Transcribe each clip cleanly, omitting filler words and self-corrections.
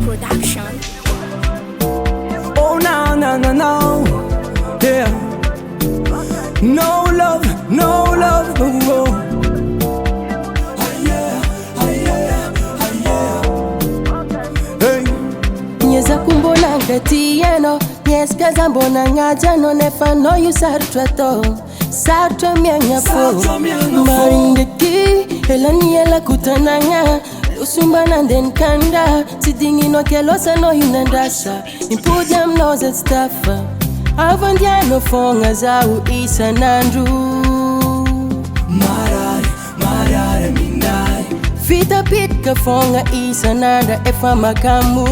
Production. Oh no, no, no, no, yeah. No love, no love, no, no. Hey. Nyeza kumbona ngati yeno Nyeskaza mbona ngajano Nefa no you sartrato Sartra mianya po Maringeki Hela niela kutananga Lusumba nanden kanda Sidingi no kelosa no yunandasa Impuja mnoze stafa Avandiano fonga zau isa nandru Marare minai. Fita pitka fonga isa nanda efa makamu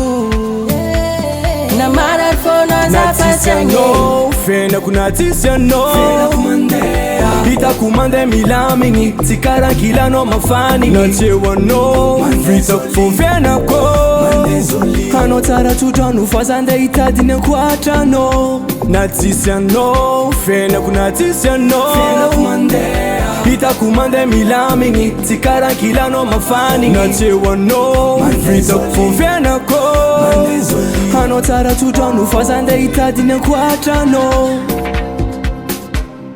Na marar fona za fasanye no, fena kunatisya no, fena kumandea. Ita kumande milamingi, tikara kila no mafani. Nachewa no, vita kufena ko. Hano tara tutanu fazande itadine kwata no. Natisya no, fena kunatisya no, fena kumandea. Ita kumande milamingi, tikara kila no mafani. Nachewa no, vita kufena ko. Hano tara tutanu fazande itadine kwata no.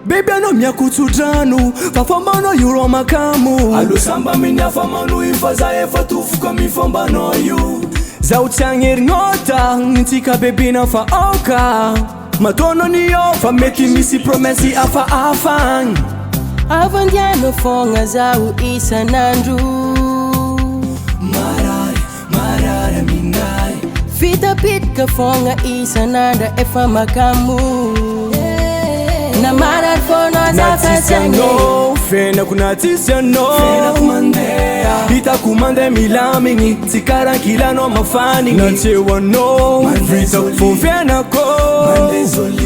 Baby ano miya kutudanu Fafamba no yuro makamu Alusamba minya fama no ifaza efa tufuka mifamba no yu Za utangir ngota Ntika baby na fa oka Matono niyo fa meki misi promesi afa afang Avandiano fonga zau isa nandru Marare minai. Fita pitka fonga isa nanda efa makamu Na marar fona za fasanye no, fena kunatisya no, fena kumandea. Ita kumande milamingi, tikara kila no mafani. Nachewa no, vita kufena ko.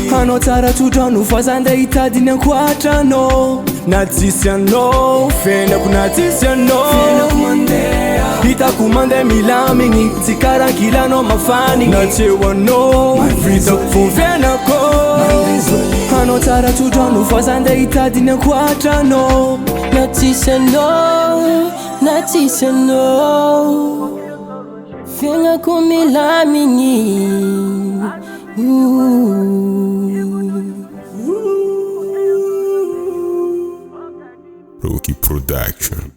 Hano tara tutanu fazande itadine kwata no. Natisya no, fena kunatisya no, fena kumandea. Ita kumande milamingi, tikara kila no mafani. Nachewa no, vita kufena ko. Hano tara tutanu fazande itadine kwata no. Natisa no Fenga kumila mingi Rookie Production.